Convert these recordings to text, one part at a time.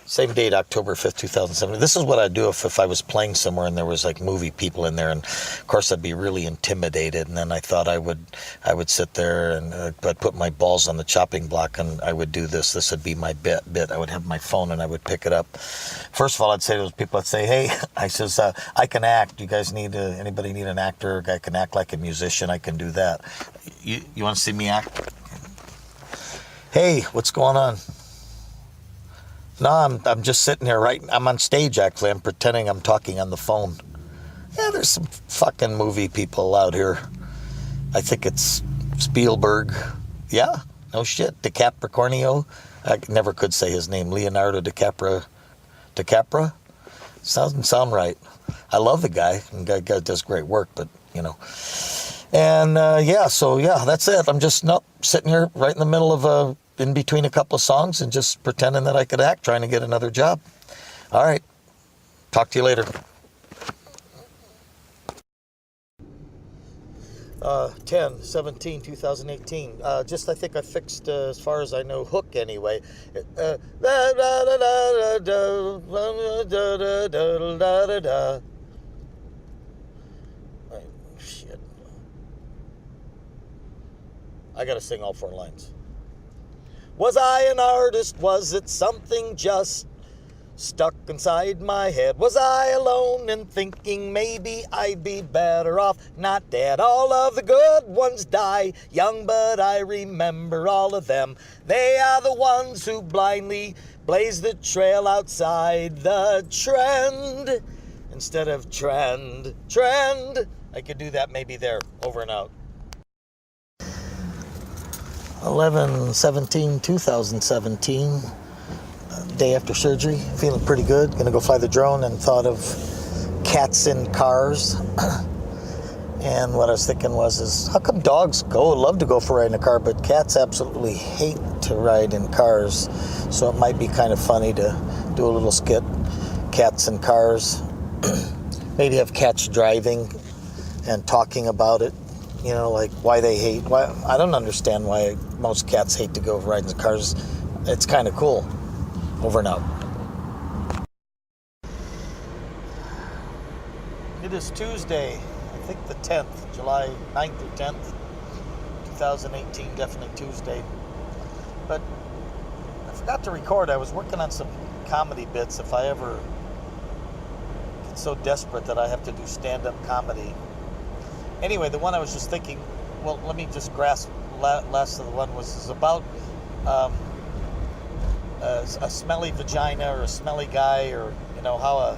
Same date, October 5th, 2007. This is what I'd do if I was playing somewhere and there was like movie people in there, and of course I'd be really intimidated, and then I thought I would sit there and I'd put my balls on the chopping block and I would do this. This would be my bit. I would have my phone and I would pick it up. First of all, I'd say to those people, I'd say, hey, I says, I can act. You guys need, anybody need an actor? I can act like a musician. I can do that. You want to see me act? Hey, what's going on? No, I'm just sitting here, I'm on stage, actually. I'm pretending I'm talking on the phone. Yeah, there's some fucking movie people out here. I think it's Spielberg. Yeah, no shit. DiCapricornio. I never could say his name. Leonardo DiCaprio. Doesn't sound right. I love the guy. The guy does great work, but, And, that's it. I'm just sitting here right in the middle of in between a couple of songs and just pretending that I could act, trying to get another job. All right. Talk to you later. 10/17/2018. I think I fixed, as far as I know, hook anyway. Shit. I gotta sing all 4 lines. Was I an artist? Was it something just stuck inside my head? Was I alone in thinking maybe I'd be better off not dead? All of the good ones die young, but I remember all of them. They are the ones who blindly blaze the trail outside the trend. Instead of trend. I could do that maybe there, over and out. 11/17/2017, day after surgery, feeling pretty good. Gonna go fly the drone, and thought of cats in cars. And what I was thinking is how come dogs love to go for a ride in a car, but cats absolutely hate to ride in cars? So it might be kind of funny to do a little skit, cats in cars. Maybe have cats driving and talking about it. Like why they hate. I don't understand why most cats hate to go ride in cars. It's kind of cool. Over and out. It is Tuesday, I think the 10th, July 9th or 10th, 2018, definitely Tuesday. But I forgot to record. I was working on some comedy bits. If I ever get so desperate that I have to do stand-up comedy. Anyway, the one I was just thinking, well, let me just grasp last of the one is about a smelly vagina or a smelly guy, or how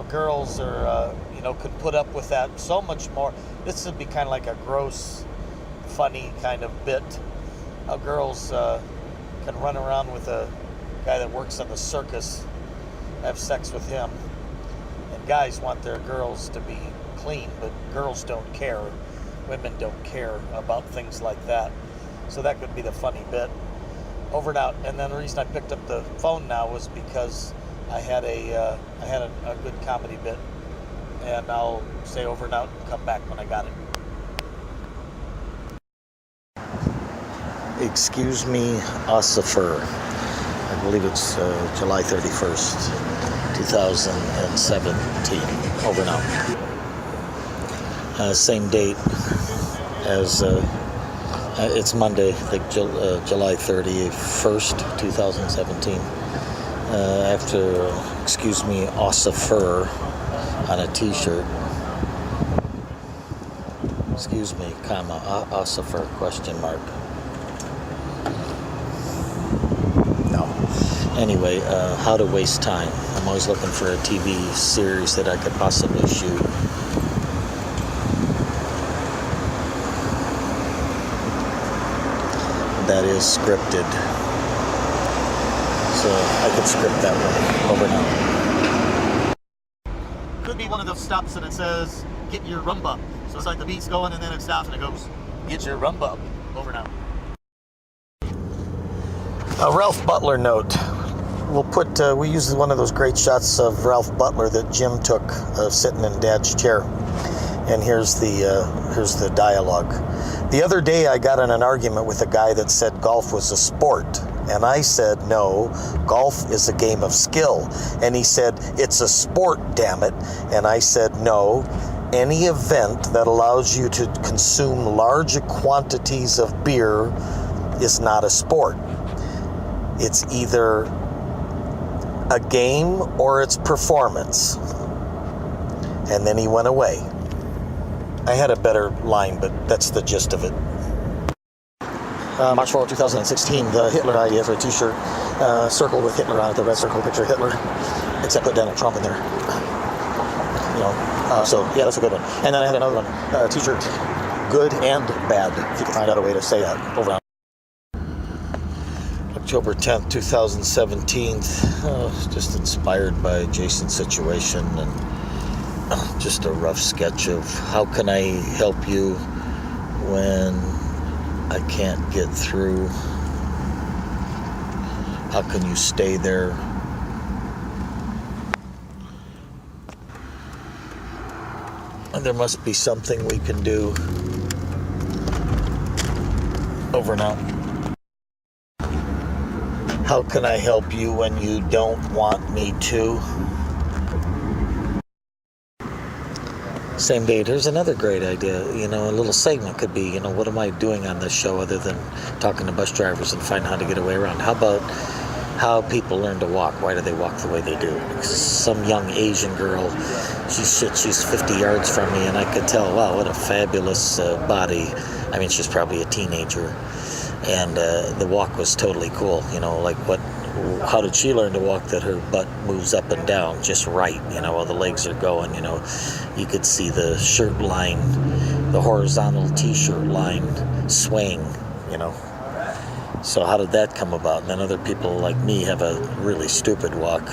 girls are could put up with that so much more. This would be kind of like a gross, funny kind of bit. How girls can run around with a guy that works on the circus, have sex with him, and guys want their girls to be clean, but girls don't care. Women don't care about things like that. So that could be the funny bit. Over and out. And then the reason I picked up the phone now was because I had a good comedy bit, and I'll say over and out and come back when I got it. Excuse me, Ossifer. I believe it's July 31st, 2017. Over and out. Same date as it's Monday, July 31st, 2017. After, excuse me, Ossifer on a t-shirt. Excuse me, comma, Ossifer, question mark. No. Anyway, how to waste time. I'm always looking for a TV series that I could possibly shoot. That is scripted. So I could script that one over now. Could be one of those stops that it says, get your rumba. So it's like the beat's going and then it stops and it goes, get your rumba. Over now. A Ralph Butler note. We use one of those great shots of Ralph Butler that Jim took sitting in Dad's chair. And here's the dialogue. The other day I got in an argument with a guy that said golf was a sport. And I said, no, golf is a game of skill. And he said, it's a sport, damn it. And I said, no, any event that allows you to consume large quantities of beer is not a sport. It's either a game or it's performance. And then he went away. I had a better line, but that's the gist of it. March 4, 2016, the Hitler idea for a t-shirt, circle with Hitler on it, the red circle picture of Hitler, except put Donald Trump in there. So yeah, that's a good one. And then I had another one, t-shirt, good and bad, if you can find out a way to say that over on. October 10th, 2017, just inspired by Jason's situation and just a rough sketch of how can I help you when I can't get through. How can you stay there? And there must be something we can do. Over and out. How can I help you when you don't want me to? Same date. Here's another great idea. A little segment could be, what am I doing on this show other than talking to bus drivers and finding how to get away around? How about how people learn to walk? Why do they walk the way they do? Some young Asian girl, she's 50 yards from me, and I could tell, wow, what a fabulous body. I mean, she's probably a teenager. And the walk was totally cool. How did she learn to walk that her butt moves up and down just right, while the legs are going, You could see the shirt line, the horizontal t-shirt line swaying, So how did that come about? And then other people like me have a really stupid walk.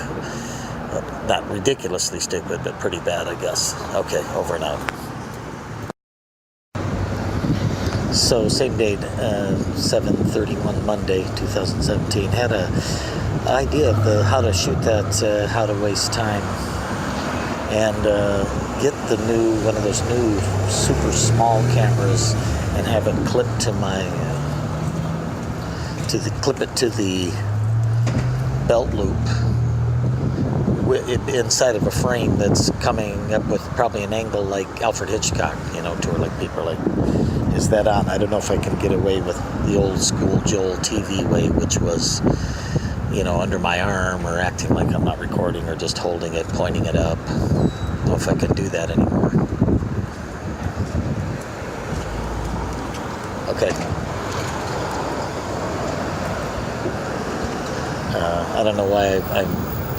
Not ridiculously stupid, but pretty bad, I guess. Okay, over and out. So same date, 7/31 Monday, 2017. Had a idea of how to shoot that, how to waste time, and get one of those new super small cameras and have it clipped to clip it to the belt loop inside of a frame that's coming up with probably an angle like Alfred Hitchcock, to where like people are like, is that on? I don't know if I can get away with the old school Joel TV way, which was, under my arm or acting like I'm not recording or just holding it, pointing it up. I don't know if I can do that anymore. Okay. I don't know why I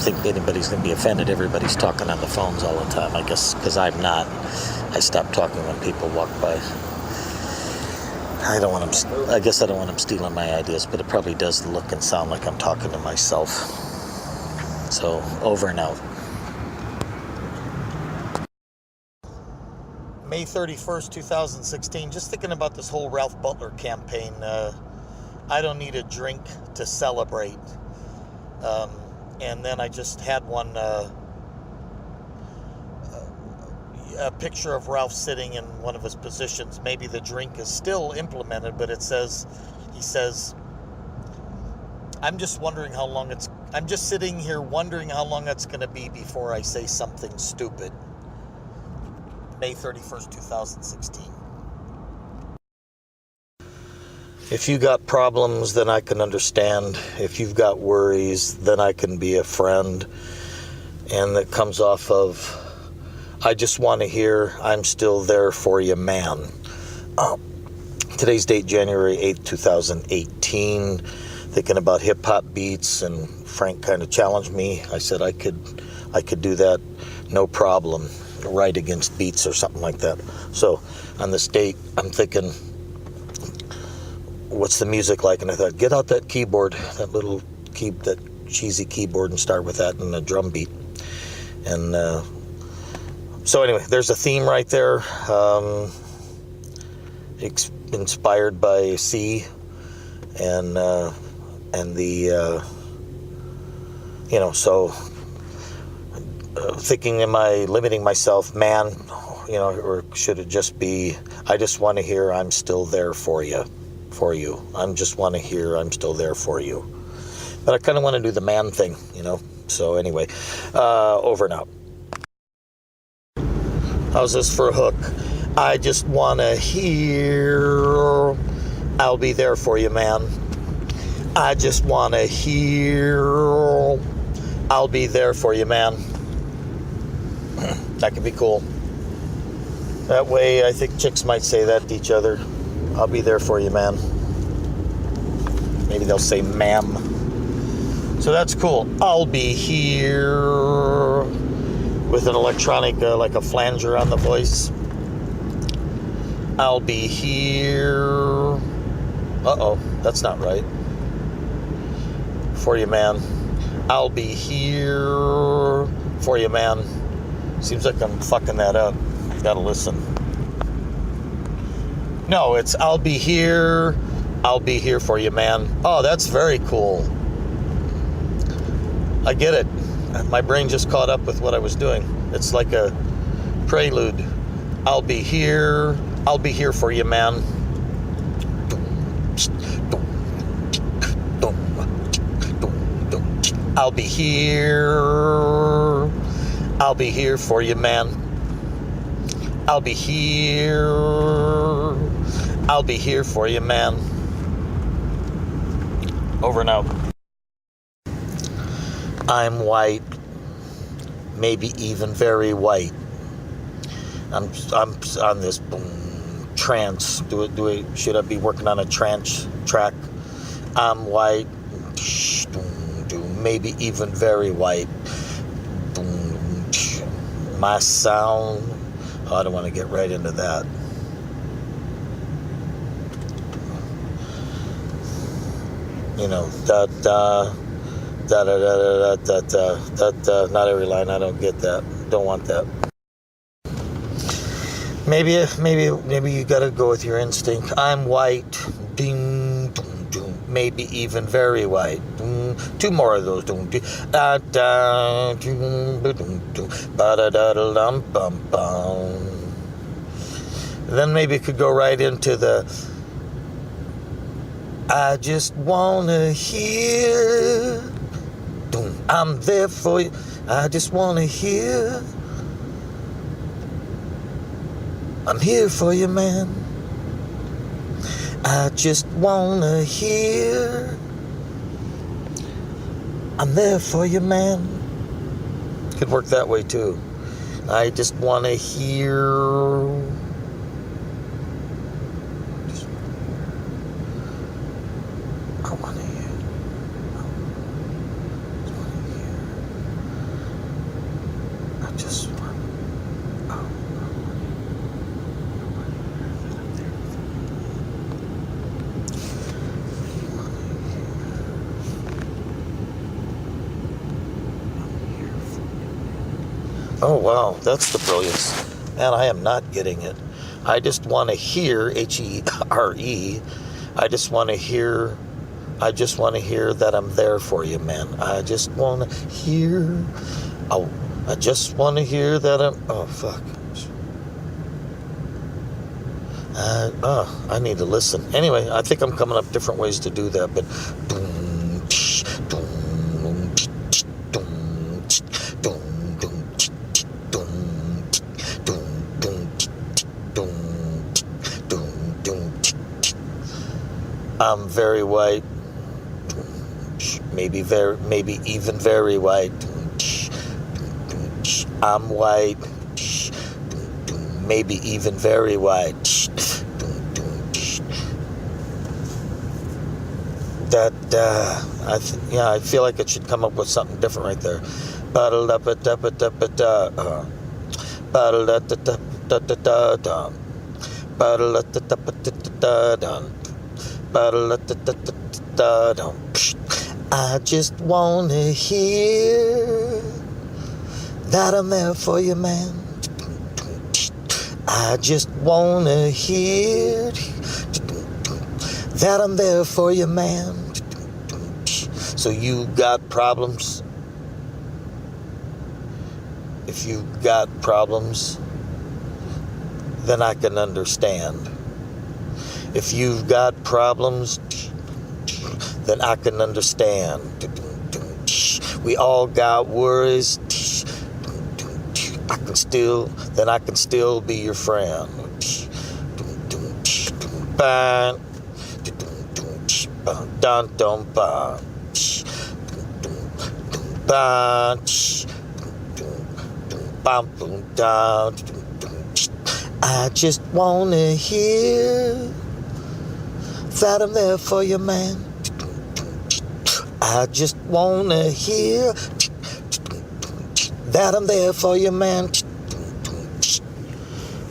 think anybody's going to be offended. Everybody's talking on the phones all the time. I guess because I'm not. I stop talking when people walk by. I don't want them stealing my ideas, but it probably does look and sound like I'm talking to myself. So, over and out. May 31st, 2016. Just thinking about this whole Ralph Butler campaign. I don't need a drink to celebrate. And then I just had a picture of Ralph sitting in one of his positions. Maybe the drink is still implemented, but he says, I'm just sitting here wondering how long it's going to be before I say something stupid. May 31st, 2016. If you got problems, then I can understand. If you've got worries, then I can be a friend. And that comes off of, I just want to hear, I'm still there for you, man. Today's date, January 8th, 2018. Thinking about hip-hop beats, and Frank kind of challenged me. I said I could do that, no problem. Write against beats or something like that. So on this date, I'm thinking, what's the music like? And I thought, get out that keyboard, that cheesy keyboard, and start with that and a drum beat. And so anyway, there's a theme right there. Inspired by C, and the so thinking, am I limiting myself, man? Or should it just be, I just want to hear I'm still there for you. I just want to hear I'm still there for you. But I kind of want to do the man thing, you know. So anyway, over and out. How's this for a hook? I just want to hear, I'll be there for you, man. I just want to hear, I'll be there for you, man. That could be cool. That way, I think chicks might say that to each other. I'll be there for you, man. Maybe they'll say ma'am. So that's cool. I'll be here with an electronic, like a flanger on the voice. I'll be here. Uh-oh, that's not right. For you, man. I'll be here for you, man. Seems like I'm fucking that up. Gotta listen. No, it's I'll be here for you, man. Oh, that's very cool. I get it. My brain just caught up with what I was doing. It's like a prelude. I'll be here for you, man. I'll be here for you, man. I'll be here for you, man. Over and out. I'm white, maybe even very white. I'm on this trance. Should I be working on a trance track? I'm white, maybe even very white. My sound. Oh, I don't want to get right into that. You know, not every line. I don't get that. Don't want that. Maybe you gotta go with your instinct. I'm white. Ding, ding, ding. Maybe even very white. Ding. Two more of those. Ding, ding. Da da. Ding, ding, ding. Ba da da da dum bum bum. Then maybe it could go right into the. I just wanna hear. I'm there for you. I just wanna hear. I'm here for you, man. I just wanna hear. I'm there for you, man. Could work that way too. I just wanna hear. I wanna hear. I just want. Oh, wow, that's the brilliance. Man, I am not getting it. I just want to hear, H-E-R-E, I just want to hear that I'm there for you, man. I just want to hear, I just want to hear that oh, fuck. I need to listen. Anyway, I think I'm coming up different ways to do that, but I'm very white, maybe even very white. I'm white, maybe even very white. That I feel like it should come up with something different right there. I just wanna hear that I'm there for you, man. I just wanna hear that I'm there for you, man. So you got problems? If you got problems, then I can understand. If you've got problems, then I can understand. We all got worries. I can still be your friend. I just wanna hear that I'm there for you, man. I just wanna hear that I'm there for you, man.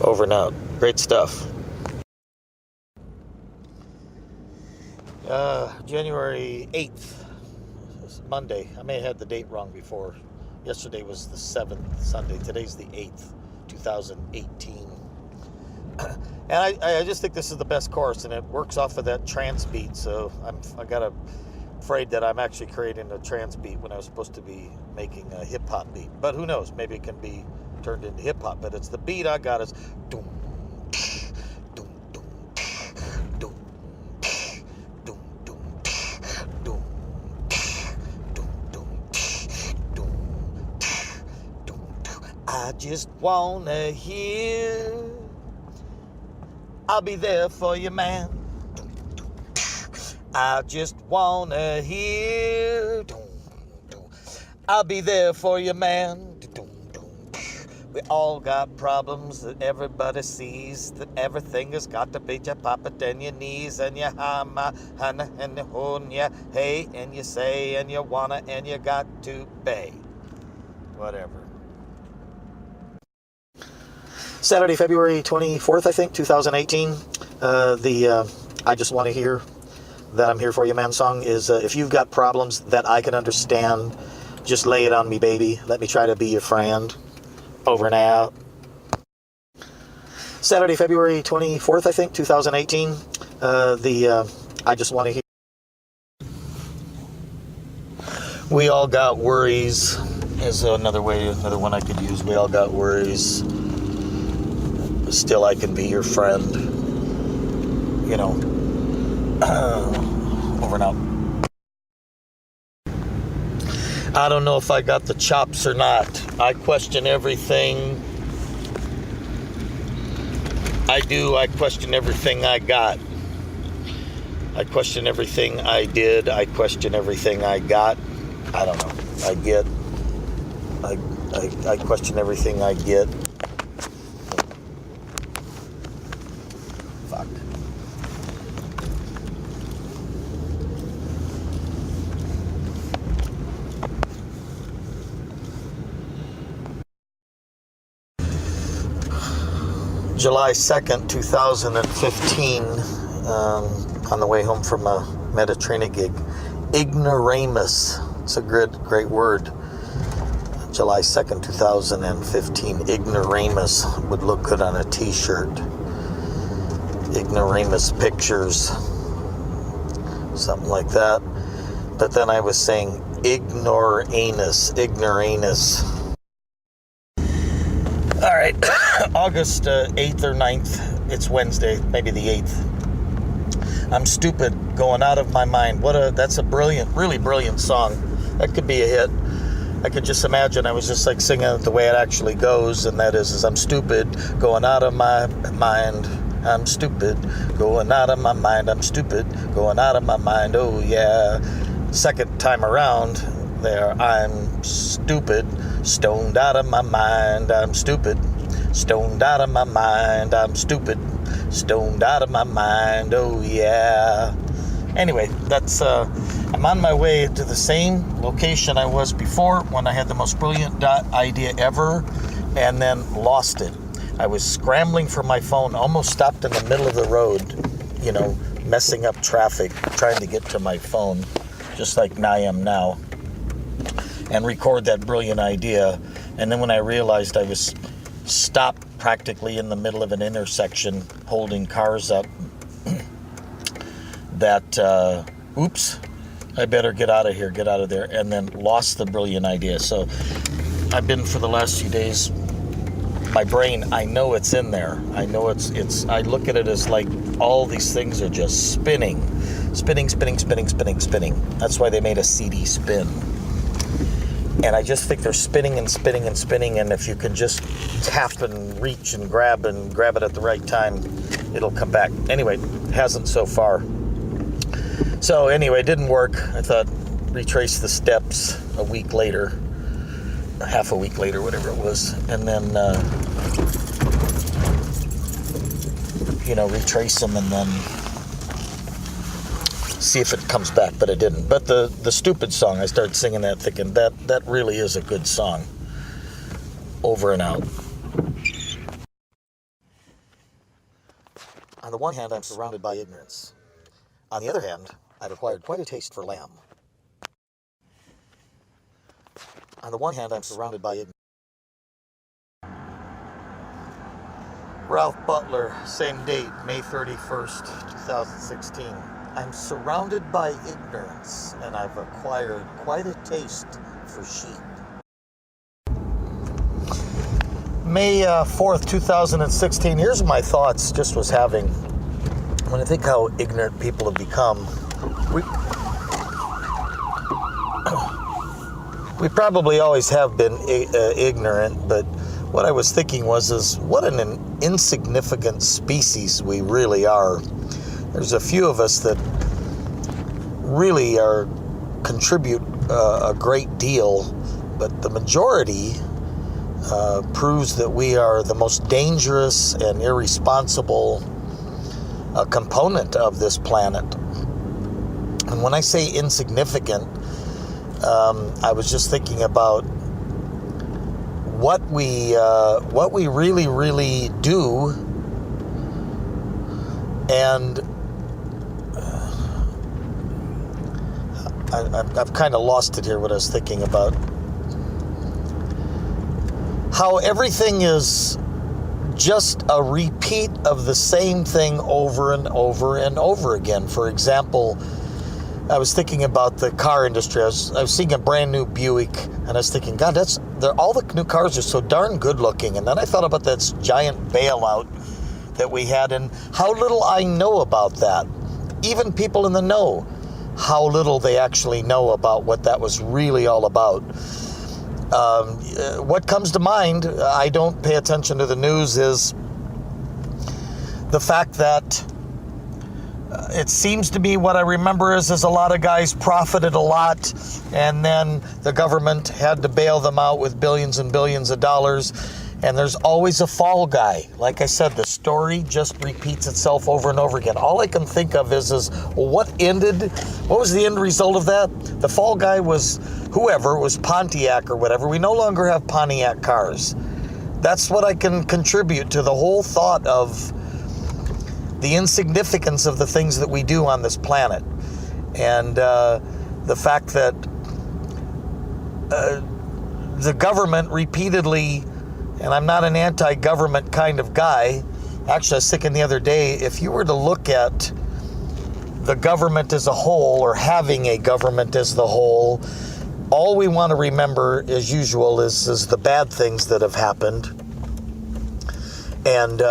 Over and out. Great stuff. January 8th, Monday. I may have had the date wrong before. Yesterday was the 7th, Sunday. Today's the 8th, 2018. And I just think this is the best chorus, and it works off of that trance beat. So afraid that I'm actually creating a trance beat when I was supposed to be making a hip hop beat. But who knows? Maybe it can be turned into hip hop. But it's the beat I got is doom, doom, doom, doom, doom, doom, doom, doom, doom, doom. I just wanna hear. I'll be there for you, man. I just wanna hear. I'll be there for you, man. We all got problems that everybody sees. That everything has got to be your papa and your knees and your hama, hana and your hun, ya hey and you say and you wanna and you got to pay. Whatever. Saturday, February 24th, I think, 2018. I Just Want to Hear That I'm Here For You, Man song is, if you've got problems that I can understand, just lay it on me, baby. Let me try to be your friend. Over and out. Saturday, February 24th, I think, 2018. I Just Want to Hear. We all got worries is another one I could use. We all got worries. Still, I can be your friend. You know, over and out. I don't know if I got the chops or not. I question everything I do. I question everything I got. I question everything I did. I question everything I got. I don't know. I question everything I get. Fuck. July 2nd, 2015, on the way home from a Mediterranean gig. Ignoramus. It's a great word. July 2nd, 2015. Ignoramus would look good on a t-shirt. Ignoramus pictures. Something like that. But then I was saying ignoramus. All right, August 8th or 9th, it's Wednesday, maybe the 8th. I'm Stupid, Going Out of My Mind. That's a really brilliant song. That could be a hit. I could just imagine I was just like singing it the way it actually goes, and that is I'm stupid, going out of my mind. I'm stupid, going out of my mind. I'm stupid, going out of my mind. Oh yeah. Second time around there, I'm stupid, stoned out of my mind. I'm stupid, stoned out of my mind. I'm stupid, stoned out of my mind. Oh yeah. Anyway, that's I'm on my way to the same location I was before when I had the most brilliant idea ever and then lost it. I was scrambling for my phone, almost stopped in the middle of the road, messing up traffic, trying to get to my phone, just like I am now, and record that brilliant idea. And then when I realized I was stopped practically in the middle of an intersection holding cars up, that, oops, I better get out of there, and then lost the brilliant idea. So I've been for the last few days my brain, I know it's in there. I know I look at it as like all these things are just spinning. Spinning. That's why they made a CD spin. And I just think they're spinning and spinning and spinning, and if you can just tap and reach and grab it at the right time, it'll come back. Anyway, it hasn't so far. So anyway, it didn't work. I thought, retrace the steps a week later, half a week later, whatever it was, and then, retrace them and then see if it comes back, but it didn't. But the stupid song, I started singing that thinking that really is a good song. Over and out. On the one hand, I'm surrounded by ignorance. On the other hand, I've acquired quite a taste for lamb. On the one hand, I'm surrounded by ignorance. Ralph Butler, same date, May 31st, 2016. I'm surrounded by ignorance, and I've acquired quite a taste for sheep. May 4th, 2016. Here's my thoughts, just was having, when I think how ignorant people have become. We probably always have been ignorant, but what I was thinking is what an insignificant species we really are. There's a few of us that really contribute a great deal, but the majority proves that we are the most dangerous and irresponsible component of this planet. And when I say insignificant, I was just thinking about what we really, really do, and I've kind of lost it here, what I was thinking about. How everything is just a repeat of the same thing over and over and over again. For example, I was thinking about the car industry. I was seeing a brand new Buick, and I was thinking, God, all the new cars are so darn good looking. And then I thought about that giant bailout that we had, and how little I know about that. Even people in the know, how little they actually know about what that was really all about. What comes to mind, I don't pay attention to the news, is the fact that it seems to be, what I remember is a lot of guys profited a lot, and then the government had to bail them out with billions and billions of dollars. And there's always a fall guy. Like I said, the story just repeats itself over and over again. All I can think of is well, what was the end result of that? The fall guy was whoever, it was Pontiac or whatever. We no longer have Pontiac cars. That's what I can contribute to the whole thought of the insignificance of the things that we do on this planet. And the fact that the government repeatedly, and I'm not an anti-government kind of guy. Actually, I was thinking the other day, if you were to look at the government as a whole, or having a government as the whole, all we want to remember, as usual, is the bad things that have happened. And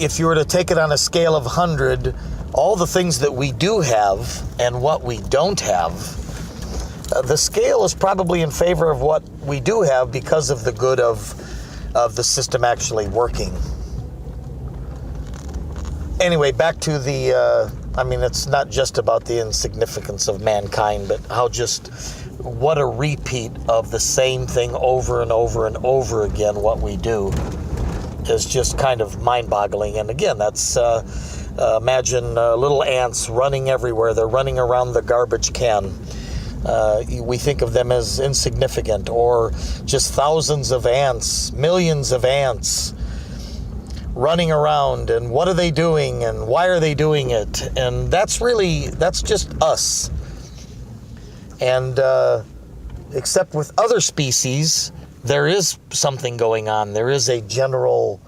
if you were to take it on a scale of 100, all the things that we do have and what we don't have, the scale is probably in favor of what we do have because of the good of the system actually working. Anyway, back to it's not just about the insignificance of mankind, but what a repeat of the same thing over and over and over again, what we do is just kind of mind-boggling. And again, that's, imagine little ants running everywhere. They're running around the garbage can. We think of them as insignificant, or just thousands of ants, millions of ants running around, and what are they doing and why are they doing it? And that's just us. And except with other species, there is something going on. There is a general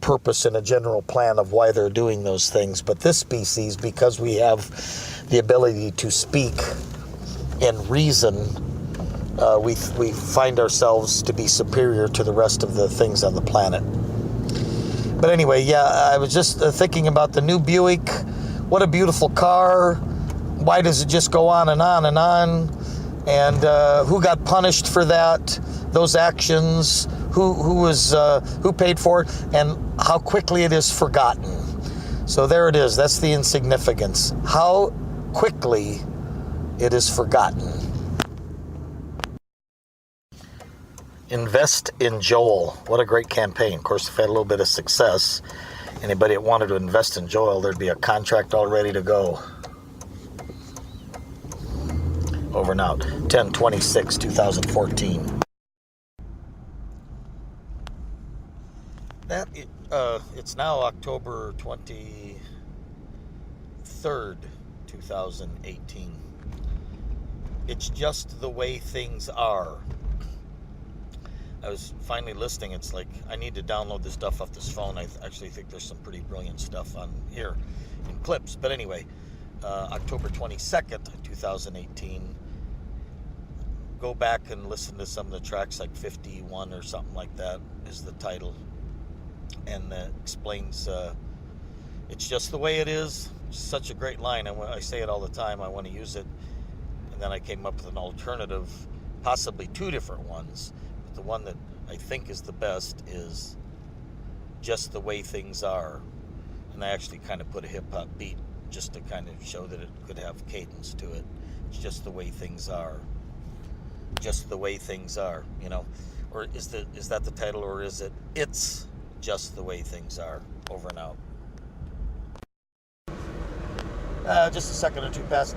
purpose and a general plan of why they're doing those things. But this species, because we have the ability to speak and reason, we find ourselves to be superior to the rest of the things on the planet. But anyway, yeah, I was just thinking about the new Buick. What a beautiful car. Why does it just go on and on and on? And who got punished for that? Those actions? Who paid for it? And how quickly it is forgotten. So there it is. That's the insignificance. How quickly it is forgotten. Invest in Joel. What a great campaign. Of course, if I had a little bit of success, anybody that wanted to invest in Joel, there'd be a contract all ready to go. Over and out. 10/26/2014. It's now October 23rd, 2018. It's just the way things are. I was finally listening. It's like I need to download this stuff off this phone. I actually think there's some pretty brilliant stuff on here in clips. But anyway, October 22nd, 2018. Go back and listen to some of the tracks, like 51 or something like that is the title. And explains it's just the way it is. Such a great line. I say it all the time. I want to use it. And then I came up with an alternative, possibly two different ones. But the one that I think is the best is just the way things are. And I actually kind of put a hip-hop beat just to kind of show that it could have cadence to it. It's just the way things are. Just the way things are, you know. Or is that the title, or is it It's Just the Way Things Are? Over and out. Just a second or two past.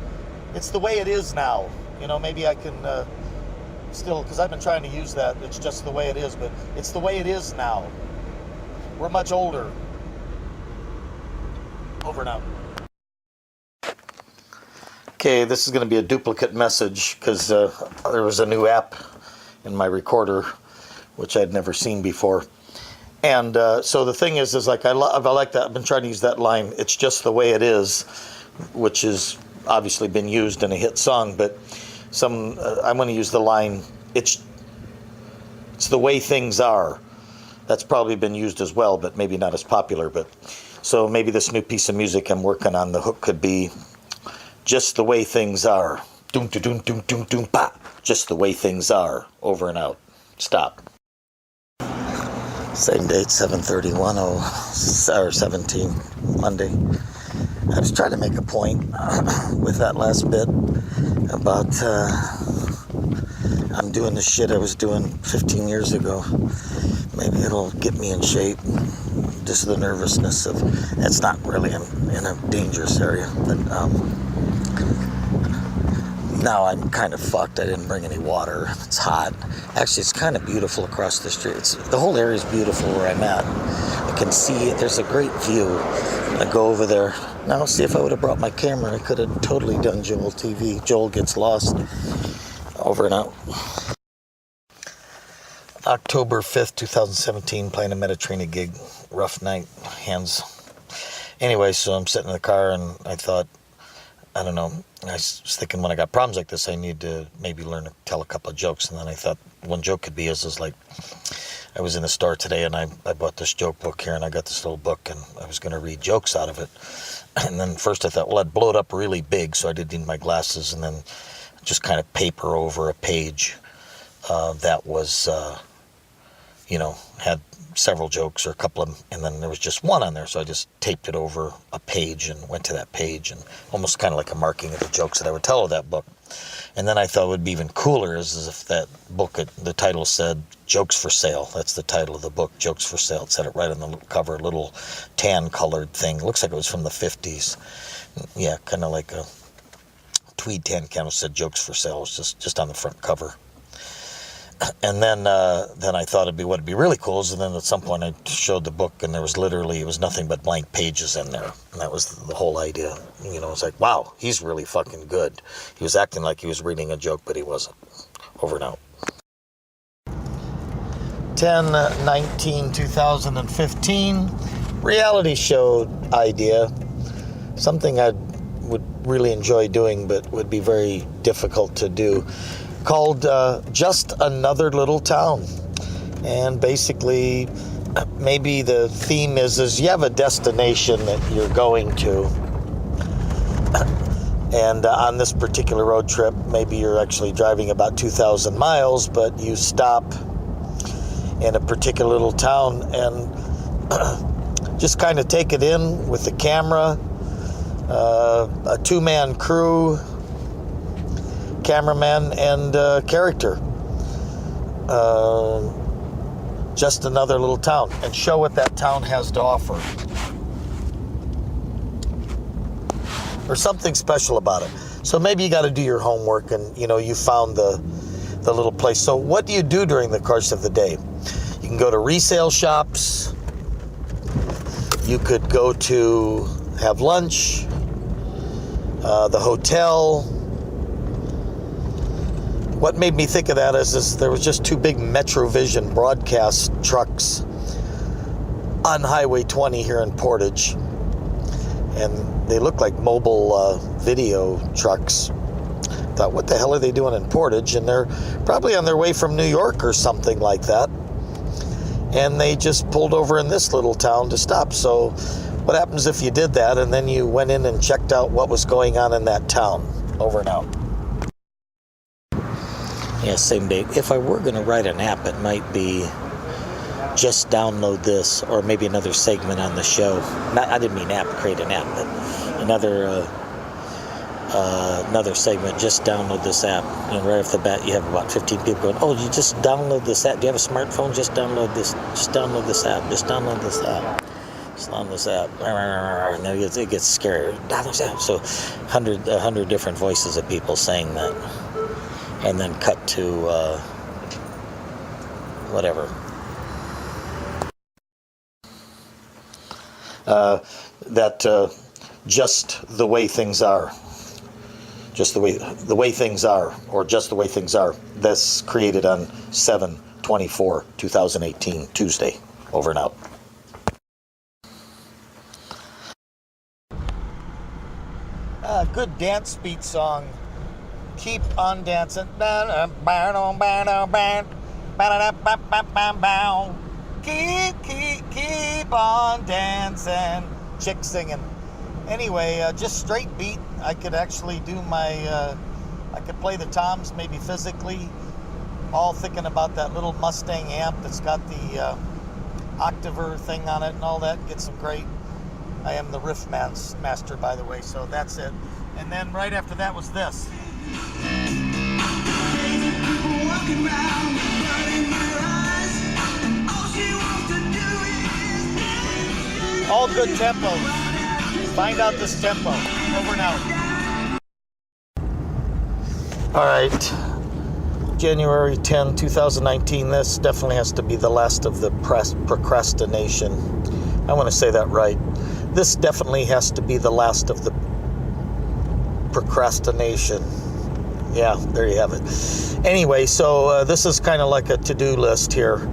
It's the way it is now. You know, maybe I can still, because I've been trying to use that. It's just the way it is, but it's the way it is now. We're much older. Over and out. Okay, this is going to be a duplicate message because there was a new app in my recorder which I'd never seen before. And so the thing is like I like that. I've been trying to use that line. It's just the way it is, which has obviously been used in a hit song. But I'm going to use the line. It's the way things are. That's probably been used as well, but maybe not as popular. But so maybe this new piece of music I'm working on, the hook could be just the way things are. Doom doom doom doom doom ba. Just the way things are. Over and out. Stop. Same date, 7/31 or 17, Monday. I was trying to make a point with that last bit about I'm doing the shit I was doing 15 years ago. Maybe it'll get me in shape. Just the nervousness of it's not really in a dangerous area, but now I'm kind of fucked. I didn't bring any water. It's hot. Actually, it's kind of beautiful across the street. The whole area is beautiful where I'm at. I can see it. There's a great view. I go over there. Now, see, if I would have brought my camera, I could have totally done Joel TV. Joel Gets Lost. Over and out. October 5th, 2017, playing a Mediterranean gig. Rough night. Hands. Anyway, so I'm sitting in the car, and I thought, I don't know, I was thinking when I got problems like this, I need to maybe learn to tell a couple of jokes. And then I thought one joke could be is like, I was in the store today and I bought this joke book here and I got this little book and I was going to read jokes out of it. And then first I thought, well, I'd blow it up really big, so I didn't need my glasses, and then just kind of paper over a page that was, had several jokes or a couple of them, and then there was just one on there, so I just taped it over a page and went to that page, and almost kind of like a marking of the jokes that I would tell of that book. And then I thought it would be even cooler is if that book, the title said Jokes for Sale. That's the title of the book, Jokes for Sale. It said it right on the cover, a little tan colored thing. It looks like it was from the 50s. Yeah, kind of like a tweed tan candle, said Jokes for Sale. It was just on the front cover. And then I thought what'd be really cool is, and then at some point I showed the book, and it was nothing but blank pages in there, and that was the whole idea. It's like, wow, he's really fucking good. He was acting like he was reading a joke, but he wasn't. Over and out. 10/19/2015, reality show idea. Something I would really enjoy doing, but would be very difficult to do. called Just Another Little Town. And basically, maybe the theme is you have a destination that you're going to. And on this particular road trip, maybe you're actually driving about 2,000 miles, but you stop in a particular little town and just kind of take it in with the camera, a two-man crew, cameraman, and character. Just another little town, and show what that town has to offer. Or something special about it. So maybe you got to do your homework, and you found the little place. So what do you do during the course of the day? You can go to resale shops. You could go to have lunch, the hotel. What made me think of that is there was just two big Metrovision broadcast trucks on Highway 20 here in Portage. And they look like mobile video trucks. Thought, what the hell are they doing in Portage? And they're probably on their way from New York or something like that. And they just pulled over in this little town to stop. So what happens if you did that and then you went in and checked out what was going on in that town? Over and out. Yeah, same date. If I were going to write an app, it might be just download this, or maybe another segment on the show. I didn't mean app, create an app, but another segment, just download this app. And right off the bat, you have about 15 people going, oh, you just download this app. Do you have a smartphone? Just download this. Just download this app. Just download this app. Just download this app. And then it gets scary. Download this app. So 100 different voices of people saying that. And then cut to whatever. Just the way things are. Just the way things are, or just the way things are. That's created on 7/24/2018, Tuesday. Over and out. Good dance beat song. Keep on dancing. Keep on dancing. Chick singing. Anyway, just straight beat. I could actually do I could play the toms maybe physically. All thinking about that little Mustang amp that's got the octaver thing on it and all that. Get some great. I am the riff master, by the way, so that's it. And then right after that was this. All good tempos. Find out this tempo. Over and out. All right. January 10, 2019. This definitely has to be the last of the procrastination. I want to say that right. This definitely has to be the last of the procrastination. Yeah, there you have it. Anyway, so this is kind of like a to-do list here.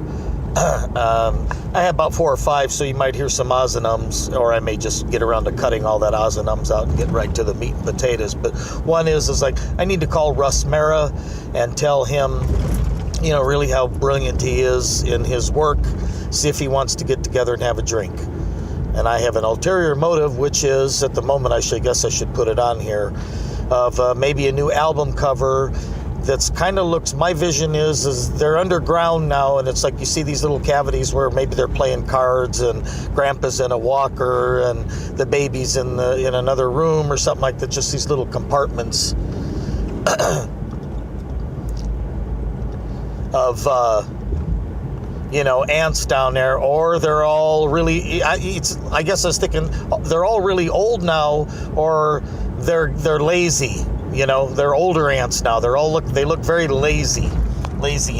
I have about 4 or 5, so you might hear some ahs and ums, or I may just get around to cutting all that ahs and ums out and get right to the meat and potatoes. But one is like, I need to call Russ Mara and tell him, really how brilliant he is in his work, see if he wants to get together and have a drink. And I have an ulterior motive, which is, at the moment, I guess I should put it on here, of maybe a new album cover that's kind of looks, my vision is they're underground now, and it's like you see these little cavities where maybe they're playing cards and grandpa's in a walker and the baby's in another room or something like that, just these little compartments of ants down there, or they're all really, I guess I was thinking they're all really old now, or they're lazy. They're older ants now. They look very lazy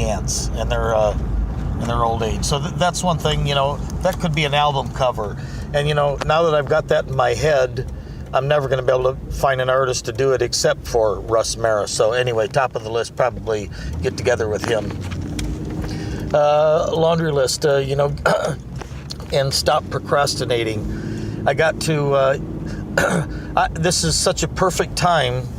ants, and they're in their old age. So that's one thing. That could be an album cover. And now that I've got that in my head, I'm never going to be able to find an artist to do it except for Russ Mara. So anyway, top of the list, probably get together with him. Laundry list, and stop procrastinating. I got to. This is such a perfect time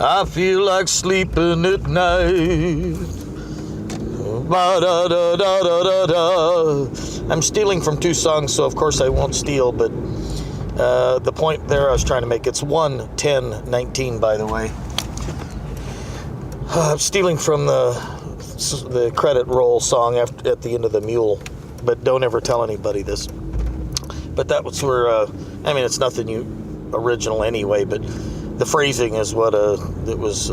I feel like sleeping at night. Ba-da-da-da-da-da-da. I'm stealing from two songs, so of course I won't steal, but the point there I was trying to make, it's 1:10:19, by the way. I'm stealing from the credit roll song at the end of the Mule, but don't ever tell anybody this. But that was where, it's nothing original anyway, but the phrasing is what it was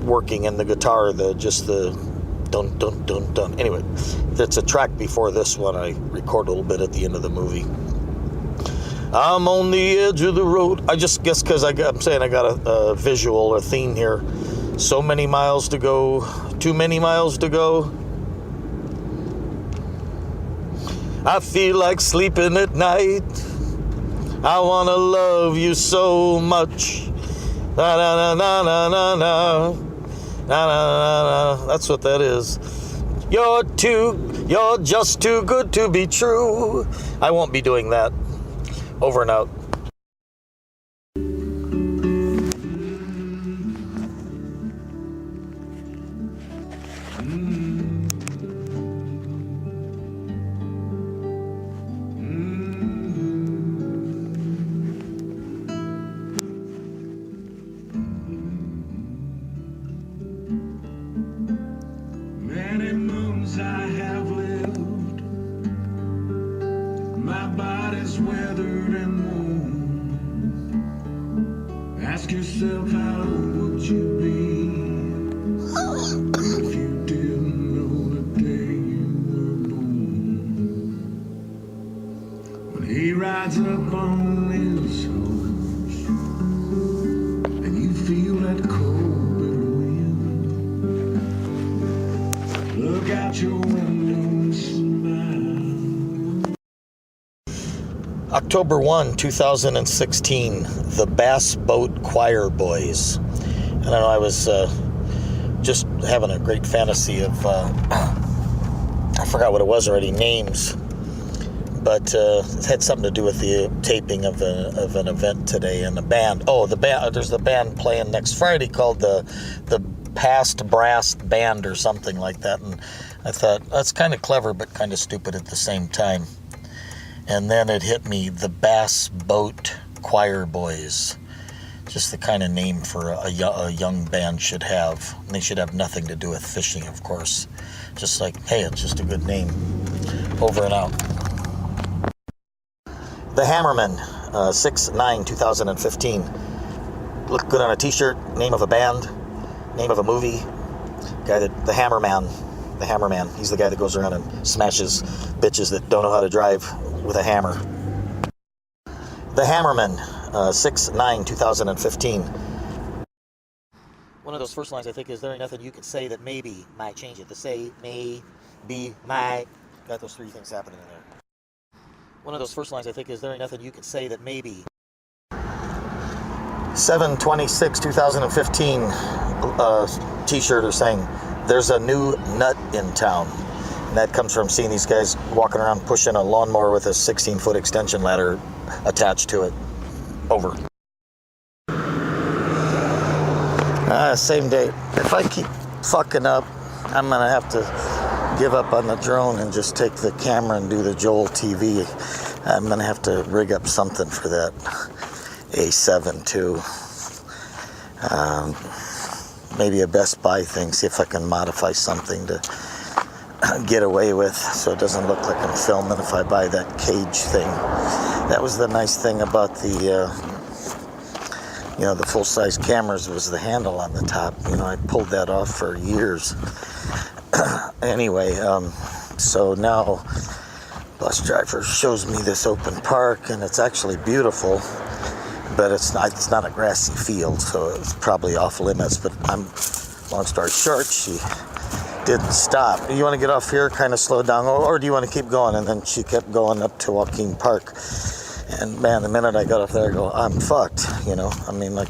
working in the guitar, just the dun dun dun dun. Anyway, it's a track before this one I record a little bit at the end of the movie. I'm on the edge of the road. I just guess because I'm saying I got a visual or theme here. So many miles to go, too many miles to go. I feel like sleeping at night. I want to love you so much. Na na na na na na na na na. That's what that is. You're just too good to be true. I won't be doing that. Over and out. Many moons I have lived, my body's weathered and worn. Ask yourself, how would you be if you didn't know the day you were born? When he rides up on his horse and you feel that cold bitter wind, look out your window and smile. October 1, 2016, the Bass Boat Choir Boys. And I was just having a great fantasy of, I forgot what it was already, names. But it had something to do with the taping of an event today and a band. Oh, there's the band playing next Friday called the Past Brass Band or something like that. And I thought, that's kind of clever but kind of stupid at the same time. And then it hit me, the Bass Boat Choir Boys. Just the kind of name for a young band should have. And they should have nothing to do with fishing, of course. Just like, hey, it's just a good name. Over and out. The Hammerman, 6/9/2015. Look good on a t-shirt, name of a band, name of a movie. The Hammerman. The Hammerman. He's the guy that goes around and smashes bitches that don't know how to drive with a hammer. The Hammerman, 6/9/2015. One of those first lines, I think, is there ain't nothing you could say that maybe might change it. The say, may, be, might. Got those three things happening in there. One of those first lines, I think, is there ain't nothing you could say that maybe. 7/26/2015 t-shirt or saying, there's a new nut in town. And that comes from seeing these guys walking around pushing a lawnmower with a 16-foot extension ladder attached to it. Over. Same date. If I keep fucking up, I'm going to have to give up on the drone and just take the camera and do the Joel TV. I'm going to have to rig up something for that A7 too. Maybe a Best Buy thing, see if I can modify something to get away with so it doesn't look like I'm filming if I buy that cage thing. That was the nice thing about the full-size cameras was the handle on the top. I pulled that off for years. Anyway, so now bus driver shows me this open park, and it's actually beautiful, but it's not a grassy field, so it's probably off limits. But long story short, she didn't stop. You want to get off here, kind of slow down, or do you want to keep going? And then she kept going up to Joaquin Park. And man, the minute I got up there, I go, I'm fucked,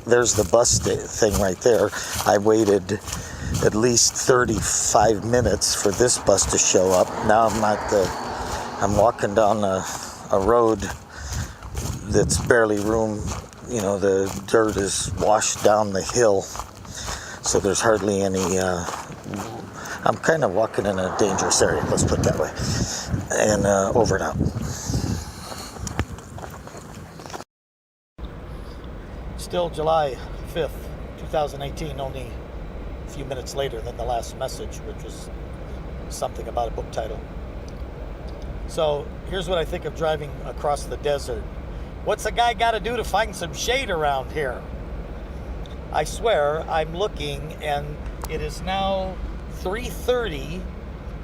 there's the bus thing right there. I waited at least 35 minutes for this bus to show up. Now I'm walking down a road that's barely room. The dirt is washed down the hill. So there's hardly any, I'm kind of walking in a dangerous area, let's put it that way. And over and out. Still July 5th, 2018, only a few minutes later than the last message, which was something about a book title. So here's what I think of driving across the desert. What's a guy got to do to find some shade around here? I swear I'm looking and it is now 3:30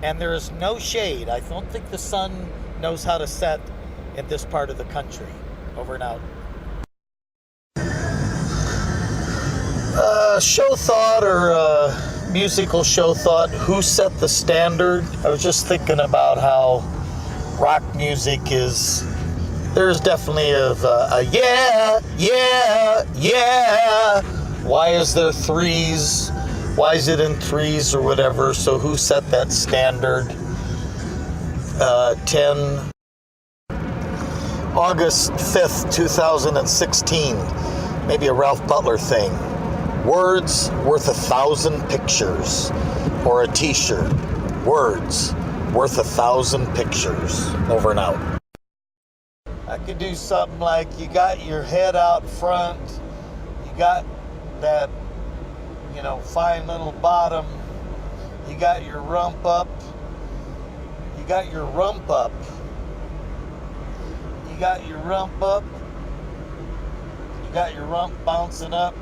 and there is no shade. I don't think the sun knows how to set in this part of the country. Over and out. Show thought or musical show thought. Who set the standard? I was just thinking about how rock music is. There's definitely a yeah, yeah, yeah. Why is there threes? Why is it in threes or whatever? So who set that standard? 10 August 5th, 2016. Maybe a Ralph Butler thing. Words worth 1,000 pictures. Or a t-shirt. Words worth 1,000 pictures. Over and out. I could do something like you got your head out front. You got that, fine little bottom. You got your rump up. You got your rump up. You got your rump up. You got your rump bouncing up.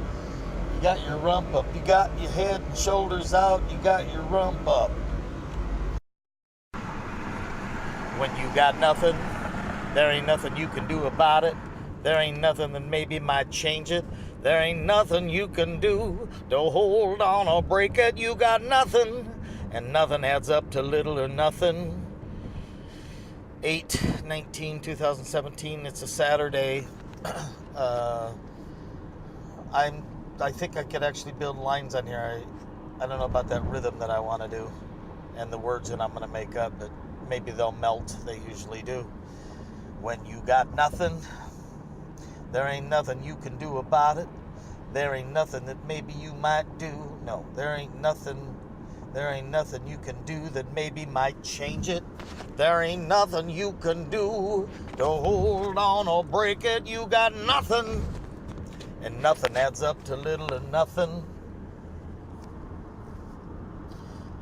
You got your rump up. You got your head and shoulders out. You got your rump up. When you got nothing, there ain't nothing you can do about it. There ain't nothing that maybe might change it. There ain't nothing you can do to hold on or break it. You got nothing, and nothing adds up to little or nothing. 8/19/2017, it's a Saturday. I think I could actually build lines on here. I don't know about that rhythm that I want to do and the words that I'm going to make up, but maybe they'll melt. They usually do. When you got nothing, there ain't nothing you can do about it. There ain't nothing that maybe you might do. No, there ain't nothing you can do that maybe might change it. There ain't nothing you can do to hold on or break it. You got nothing, and nothing adds up to little or nothing.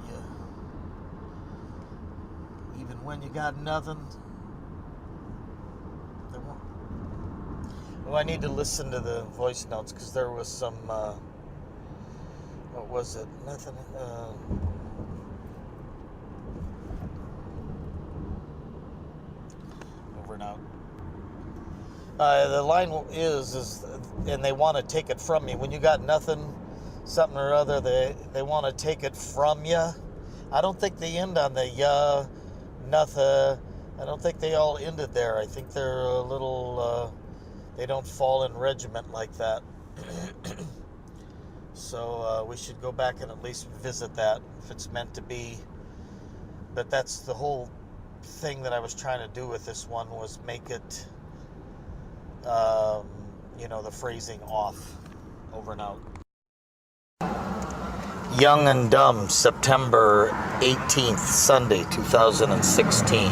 Yeah. Even when you got nothing. Well, I need to listen to the voice notes because there was some, what was it? Nothing, over and out. The line is, and they want to take it from me. When you got nothing, something or other, they want to take it from you. I don't think they end on the nothing. I don't think they all ended there. I think they're a little, they don't fall in regiment like that. So we should go back and at least visit that if it's meant to be. But that's the whole thing that I was trying to do with this one, was make it, the phrasing off. Over and out. Young and Dumb, September 18th, Sunday, 2016.